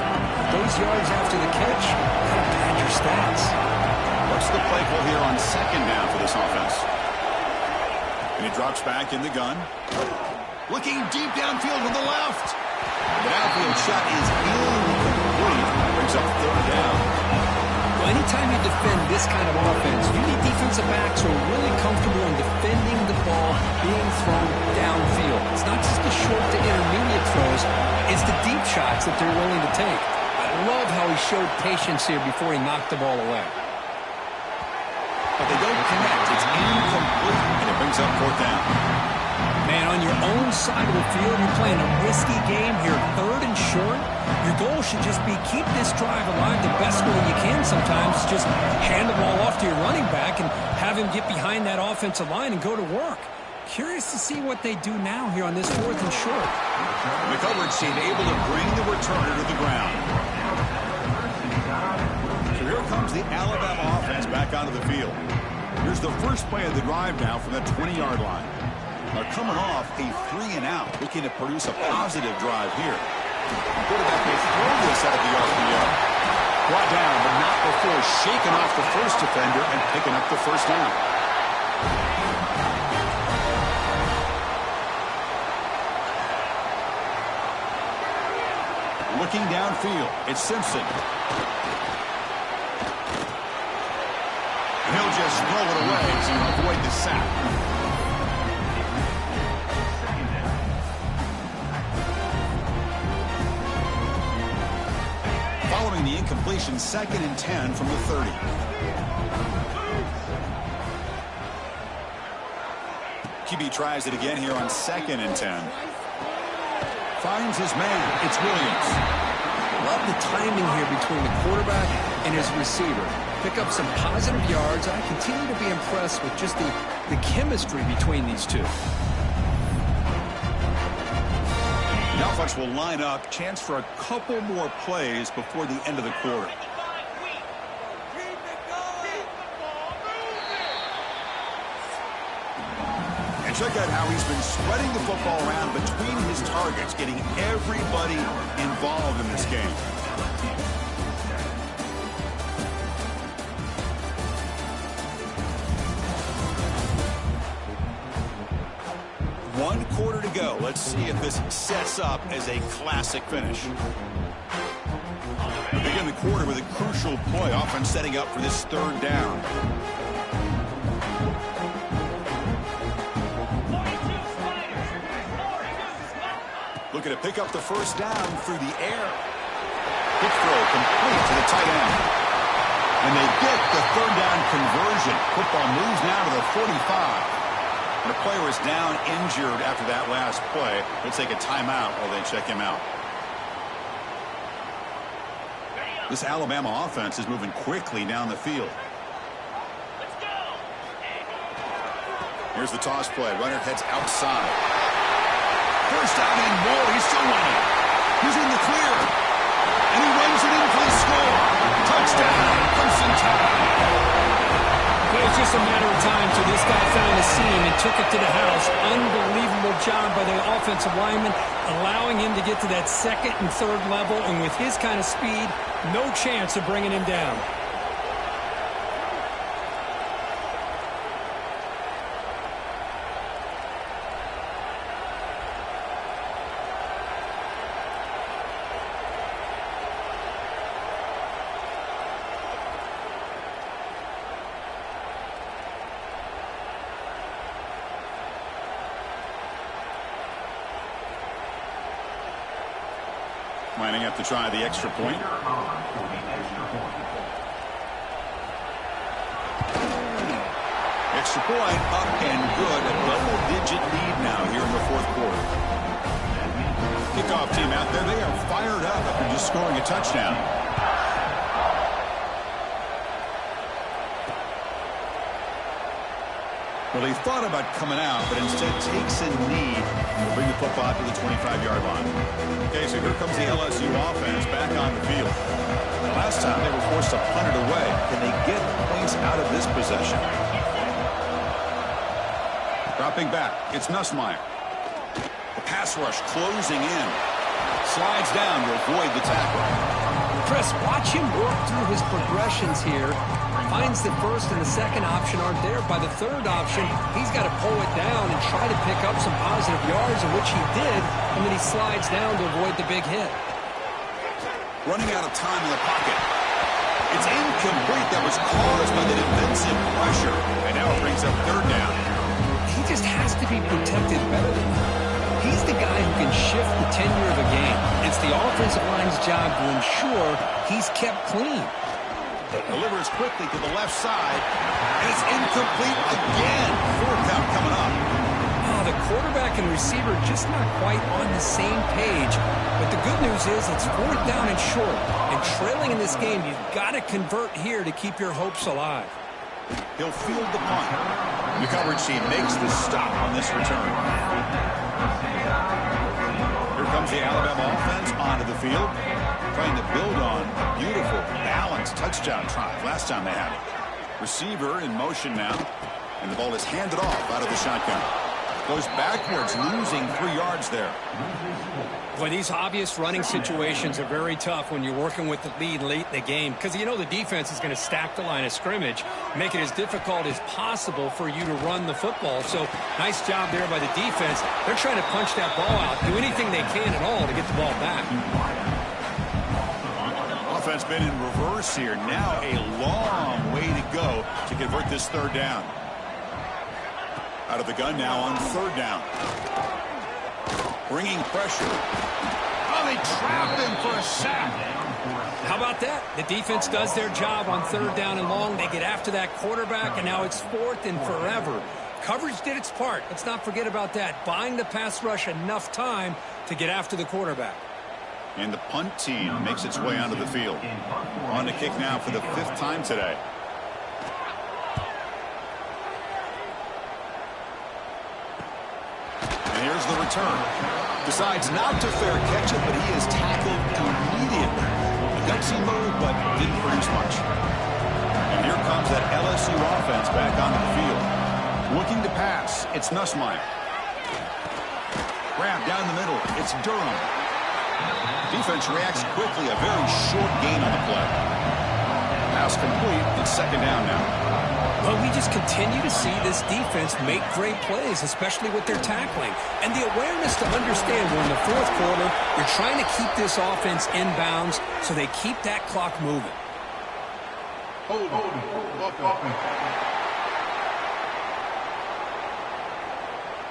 Those yards after the catch kind of pad your stats. What's the play call here on 2nd down for this offense? And he drops back in the gun. Looking deep downfield to the left. The downfield shot is incomplete. Brings up 3rd down. Well, anytime you defend this kind of offense, you need defensive backs who are really comfortable in defending the ball being thrown downfield. It's not just the short to intermediate throws, it's the deep shots that they're willing to take. I love how he showed patience here before he knocked the ball away. But they don't connect. It's incomplete, and it brings up 4th down. Man, on your own side of the field, you're playing a risky game here, 3rd and short. Your goal should just be keep this drive alive the best way you can sometimes. Just hand the ball off to your running back and have him get behind that offensive line and go to work. Curious to see what they do now here on this 4th and short. The coverage team able to bring the returner to the ground. So here comes the Alabama offense back onto the field. Here's the first play of the drive now from the 20-yard line. They're coming off a 3-and-out, looking to produce a positive drive here. The quarterback may throw this out of the RPO. Brought down, but not before shaking off the first defender and picking up the first down. Looking downfield, it's Simpson. And he'll just throw it away to avoid the sack. Following the incompletion, 2nd and 10 from the 30. QB tries it again here on 2nd and 10. Finds his man. It's Williams. Love the timing here between the quarterback and his receiver. Pick up some positive yards. I continue to be impressed with just the chemistry between these two. The offense will line up. Chance for a couple more plays before the end of the quarter. And check out how he's been spreading the football around between his targets, getting everybody involved in this game. One quarter to go. Let's see if this sets up as a classic finish. We begin the quarter with a crucial play. Offense setting up for this 3rd down. Looking to pick up the first down through the air. Quick throw complete to the tight end. And they get the 3rd down conversion. Football moves now to the 45. The player is down injured after that last play. We'll take a timeout while they check him out. This Alabama offense is moving quickly down the field. Here's the toss play. Runner heads outside. First down and more. He's still running. He's in the clear. And he runs it in for the score. Touchdown, Crimson Tide. it was just a matter of time till this guy found a seam and took it to the house. Unbelievable job by the offensive lineman, allowing him to get to that second and third level, and with his kind of speed, no chance of bringing him down. Lining up to try the extra point. Extra point up and good. A double-digit lead now here in the fourth quarter. Kickoff team out there. They are fired up after just scoring a touchdown. Well, he thought about coming out, but instead takes a knee to bring the football to the 25-yard line. Okay, so here comes the LSU offense back on the field. The last time they were forced to punt it away. Can they get points out of this possession? Dropping back, it's Nussmeier. The pass rush closing in. Slides down to avoid the tackle. Chris, watch him work through his progressions here. Finds the first and the second option aren't there. By the third option, he's got to pull it down and try to pick up some positive yards, in which he did, and then he slides down to avoid the big hit. Running out of time in the pocket. It's incomplete. That was caused by the defensive pressure, and now it brings up third down. He just has to be protected better than that. He's the guy who can shift the tenure of a game. It's the offensive line's job to ensure he's kept clean. Delivers quickly to the left side, and it's incomplete again. Fourth down coming up. Oh, the quarterback and receiver just not quite on the same page. But the good news is it's fourth down and short. And trailing in this game, you've got to convert here to keep your hopes alive. He'll field the punt. The coverage team makes the stop on this return. Here comes the Alabama offense onto the field, trying to build on a beautiful, balanced touchdown drive last time they had it. Receiver in motion now, and the ball is handed off out of the shotgun. Goes backwards, losing 3 yards there. Boy, these obvious running situations are very tough when you're working with the lead late in the game, because you know the defense is going to stack the line of scrimmage, make it as difficult as possible for you to run the football. So nice job there by the defense. They're trying to punch that ball out, do anything they can at all to get the ball back. Offense been in reverse here. Now a long way to go to convert this third down. Out of the gun now on third down. Bringing pressure. Oh, they trap him for a sack. How about that? The defense does their job on third down and long. They get after that quarterback, and now it's fourth and forever. Coverage did its part. Let's not forget about that. Buying the pass rush enough time to get after the quarterback. And the punt team makes its way onto the field. On to kick now for the 5th time today. And here's the return. Decides not to fair catch it, but he is tackled immediately. A gutsy move, but didn't produce much. And here comes that LSU offense back onto the field. Looking to pass, it's Nussmeier. Grab down the middle, it's Durham. Defense reacts quickly, a very short gain on the play. Pass complete, it's second down now. Well, we just continue to see this defense make great plays, especially with their tackling. And the awareness to understand we're in the fourth quarter, you're trying to keep this offense in bounds so they keep that clock moving.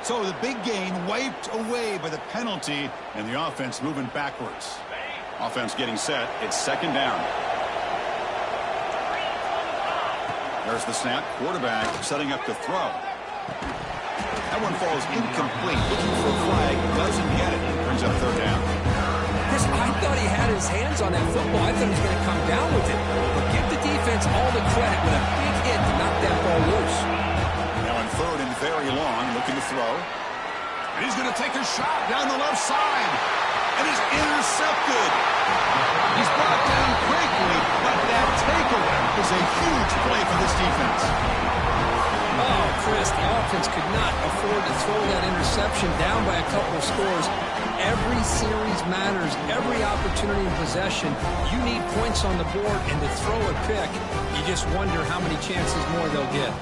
So the big gain wiped away by the penalty, and the offense moving backwards. Offense getting set, it's second down. There's the snap. Quarterback setting up to throw. That one falls incomplete. Looking for a flag. Doesn't get it. Brings up third down. Chris, I thought he had his hands on that football. I thought he was going to come down with it. But give the defense all the credit with a big hit to knock that ball loose. Now in third and very long. Looking to throw. And he's going to take a shot down the left side. And he's intercepted. He's brought down quickly, but that takeaway is a huge play for this defense. Chris, the offense could not afford to throw that interception down by a couple of scores. Every series matters. Every opportunity in possession, you need points on the board, and to throw a pick, you just wonder how many chances more they'll get.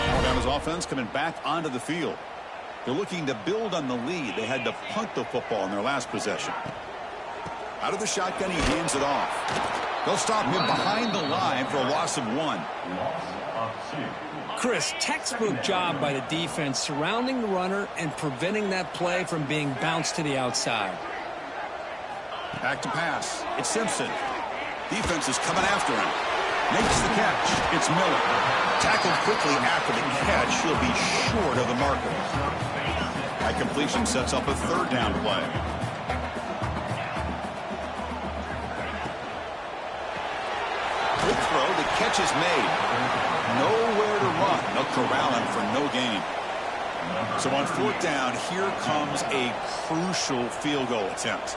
Alabama's offense coming back onto the field. They're looking to build on the lead. They had to punt the football in their last possession. Out of the shotgun, he hands it off. They'll stop him behind the line for a loss of 1. Loss of 2. Chris, textbook job by the defense surrounding the runner and preventing that play from being bounced to the outside. Back to pass. It's Simpson. Defense is coming after him. Makes the catch. It's Miller. Tackled quickly after the catch. He'll be short of the marker. That completion sets up a third down play. Quick throw. The catch is made. Nowhere to run. They'll corral him for no gain. So on fourth down, here comes a crucial field goal attempt.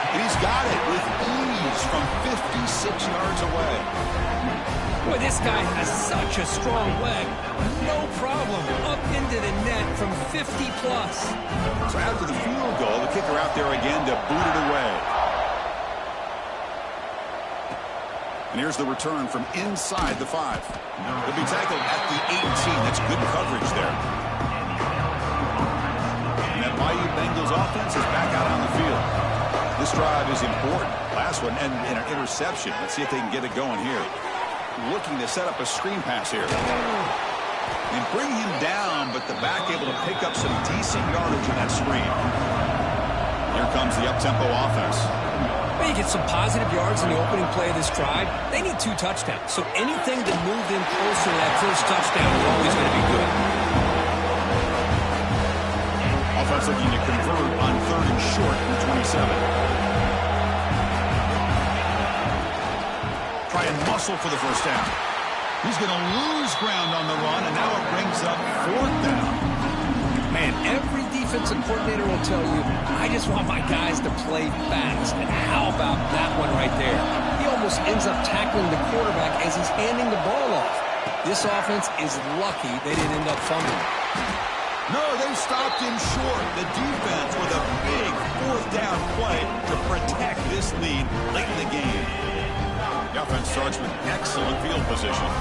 And he's got it with ease from 56 yards away. Boy, this guy has such a strong leg. No problem. Up into the net from 50-plus. So after the field goal, the kicker out there again to boot it away. And here's the return from inside the 5. He'll be tackled at the 18. That's good coverage there. And that Bayou Bengals offense is back out on the field. This drive is important. Last one and an interception. Let's see if they can get it going here. Looking to set up a screen pass here. And bring him down, but the back able to pick up some decent yardage on that screen. Here comes the up-tempo offense. Well, you get some positive yards in the opening play of this drive. They need 2 touchdowns, so anything to move them closer to that first touchdown is always going to be good. Offense looking to convert on 3rd and short from 27. Try and muscle for the first down. He's going to lose ground on the run, and now it brings up 4th down. Man, every defensive coordinator will tell you, I just want my guys to play fast. And how about that one right there? He almost ends up tackling the quarterback as he's handing the ball off. This offense is lucky they didn't end up fumbling. No, they stopped him short. The defense with a big 4th down play to protect this lead late in the game. The offense starts with excellent field position.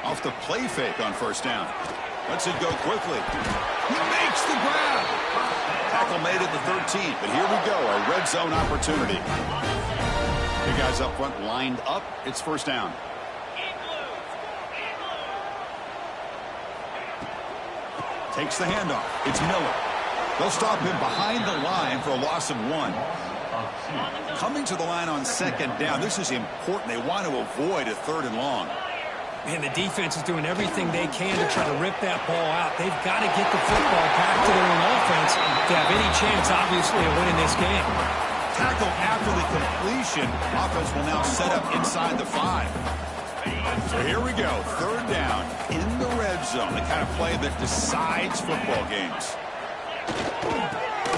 Off the play fake on first down. Lets it go quickly. He makes the grab. Tackle made at the 13, but here we go, a red zone opportunity. The guys up front lined up. It's first down. Takes the handoff. It's Miller. They'll stop him behind the line for a loss of 1. Coming to the line on 2nd down. This is important. They want to avoid a 3rd and long. Man, the defense is doing everything they can to try to rip that ball out. They've got to get the football back to their own offense to have any chance, obviously, of winning this game. Tackle after the completion. Offense will now set up inside the 5. So here we go. 3rd down in the red zone. The kind of play that decides football games.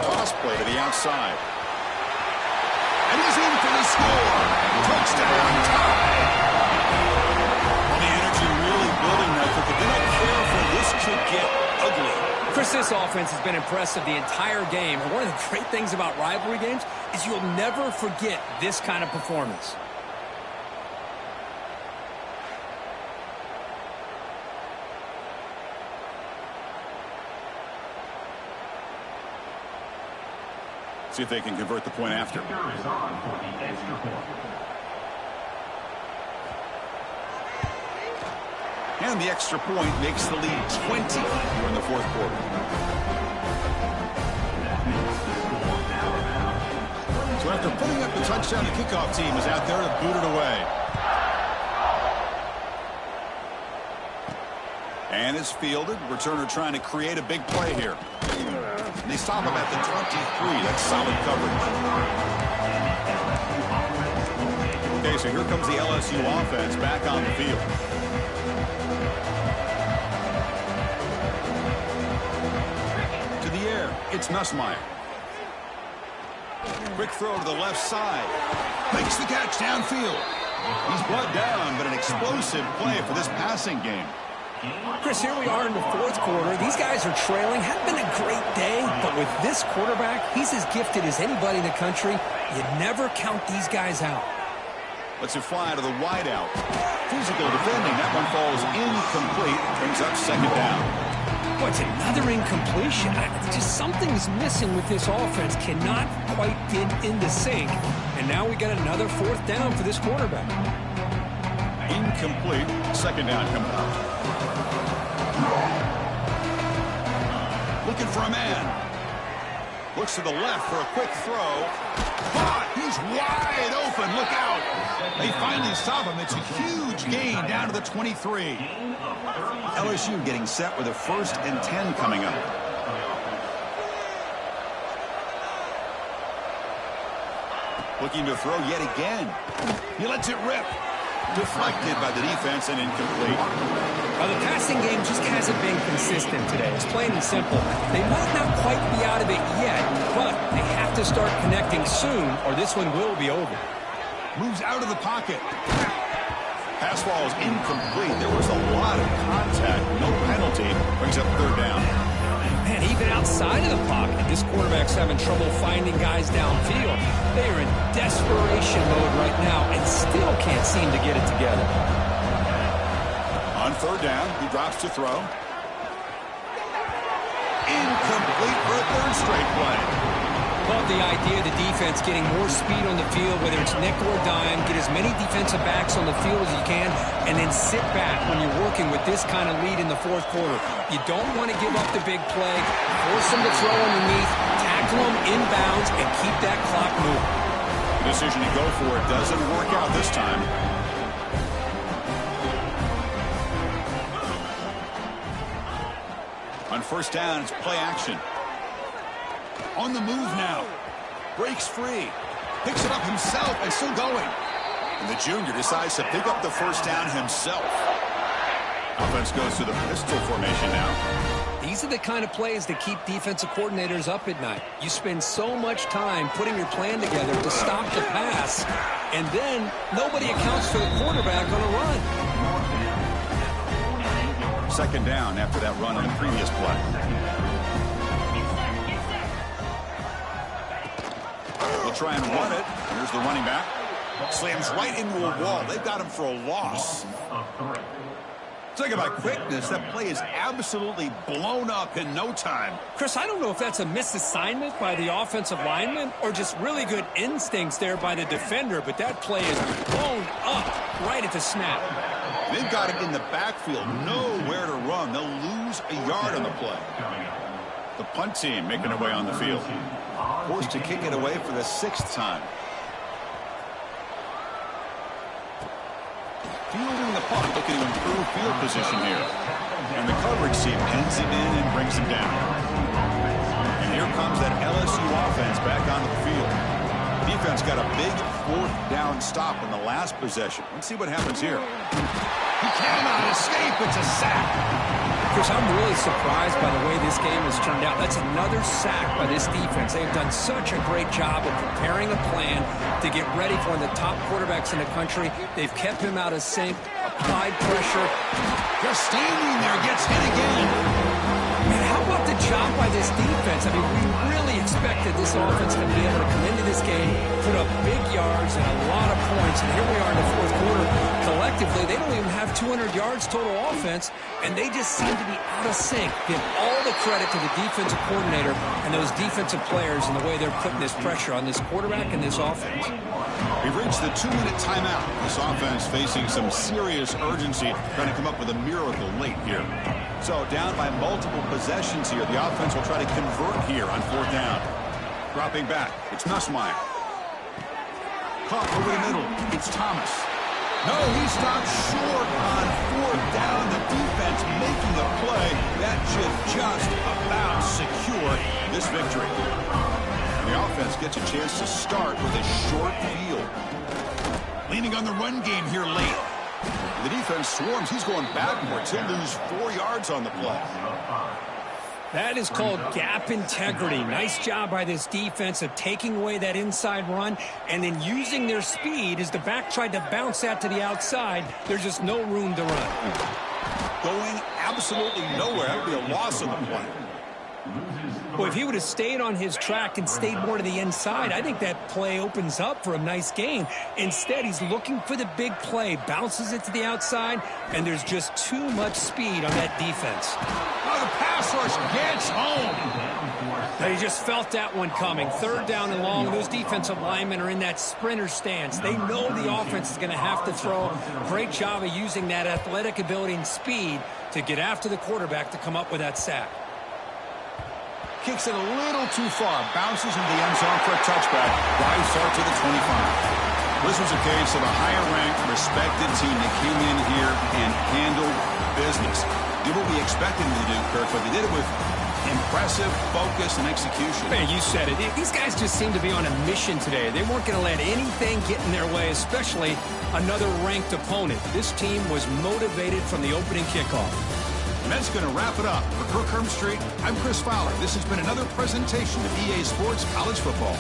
Toss play to the outside. And he's in for the score. Touchdown tie. Well, the energy really building now, but they don't care for this could get ugly. Chris, this offense has been impressive the entire game. And one of the great things about rivalry games is you'll never forget this kind of performance. See if they can convert the point after. Kicker is on for the extra point. And the extra point makes the lead 20 here in the 4th quarter. So after putting up the touchdown, the kickoff team is out there to boot it away. And it's fielded. Returner trying to create a big play here. And they stop him at the 23. That's solid coverage. Okay, so here comes the LSU offense back on the field. It's Nussmeier. Quick throw to the left side. Makes the catch downfield. He's brought down, but an explosive play for this passing game. Chris, here we are in the fourth quarter. These guys are trailing. Hadn't been a great day, but with this quarterback, he's as gifted as anybody in the country. You never count these guys out. Lets it fly to the wideout. Physical defending. That one falls incomplete. Brings up second down. Boy, it's another incompletion. Just something's missing with this offense. Cannot quite get into sync. And now we got another fourth down for this quarterback. Incomplete. Second down coming up. Looking for a man. Looks to the left for a quick throw. Caught. He's wide open. Look out. They finally stop him. It's a huge gain down to the 23. LSU getting set with a 1st and 10 coming up. Looking to throw yet again. He lets it rip. Deflected by the defense and incomplete. Well, the passing game just hasn't been consistent today. It's plain and simple. They might not quite be out of it yet, but they have to start connecting soon or this one will be over. Moves out of the pocket. Pass ball is incomplete. There was a lot of contact. No penalty. Brings up third down. Man, even outside of the pocket, this quarterback's having trouble finding guys downfield. They are in desperation mode right now and still can't seem to get it together. On third down, he drops to throw. Incomplete for a third straight play. Love the idea of the defense getting more speed on the field, whether it's nickel or dime, get as many defensive backs on the field as you can, and then sit back when you're working with this kind of lead in the fourth quarter. You don't want to give up the big play, force them to throw underneath, tackle them inbounds, and keep that clock moving. The decision to go for it doesn't work out this time. On first down, it's play action. On the move now. Breaks free. Picks it up himself and still going. And the junior decides to pick up the first down himself. Offense goes to the pistol formation now. These are the kind of plays that keep defensive coordinators up at night. You spend so much time putting your plan together to stop the pass, and then nobody accounts for the quarterback on a run. Second down after that run on the previous play. Try and run it. Here's the running back. Slams right into a wall. They've got him for a loss. Talk about quickness. That play is absolutely blown up in no time. Chris, I don't know if that's a misassignment by the offensive lineman or just really good instincts there by the defender, but that play is blown up right at the snap. They've got him in the backfield. Nowhere to run. They'll lose a yard on the play. The punt team making their way on the field. Forced to kick it away for the 6th time. Fielding the punt, looking to improve field position here. And the coverage team pins him in and brings him down. And here comes that LSU offense back onto the field. The defense got a big 4th down stop in the last possession. Let's see what happens here. He cannot escape. It's a sack. Chris, I'm really surprised by the way this game has turned out. That's another sack by this defense. They've done such a great job of preparing a plan to get ready for one of the top quarterbacks in the country. They've kept him out of sync, applied pressure. Just standing there, gets hit again. Man, how about the job by this defense? I mean, we really expected this offense to be able to come into this game, put up big yards and a lot of points, and here we are in the fourth quarter. Collectively, they don't even have 200 yards total offense, and they just seem to be out of sync. Give all the credit to the defensive coordinator and those defensive players and the way they're putting this pressure on this quarterback and this offense. We've reached the 2-minute timeout. This offense facing some serious urgency, trying to come up with a miracle late here. So down by multiple possessions here, the offense will try to convert here on 4th down. Dropping back, it's Nussmeier. Caught over the middle, it's Thomas. No, he stopped short on 4th down. The defense making a play that should just about secure this victory. And the offense gets a chance to start with a short field. Leaning on the run game here late. The defense swarms. He's going backwards. He'll lose 4 yards on the play. That is called gap integrity. Nice job by this defense of taking away that inside run and then using their speed as the back tried to bounce that to the outside. There's just no room to run. Going absolutely nowhere. That would be a loss of the play. Well, if he would have stayed on his track and stayed more to the inside, I think that play opens up for a nice gain. Instead, he's looking for the big play, bounces it to the outside, and there's just too much speed on that defense. Oh, the pass rush gets home. They just felt that one coming. Third down and long. Those defensive linemen are in that sprinter stance. They know the offense is going to have to throw. Great job of using that athletic ability and speed to get after the quarterback to come up with that sack. Kicks it a little too far. Bounces into the end zone for a touchback. Drives out to the 25. This was a case of a higher-ranked, respected team that came in here and handled business. Did what we expected them to do, Kirk, but they did it with impressive focus and execution. Man, you said it. These guys just seem to be on a mission today. They weren't going to let anything get in their way, especially another ranked opponent. This team was motivated from the opening kickoff. And that's going to wrap it up. For Kirk Street, I'm Chris Fowler. This has been another presentation of EA Sports College Football.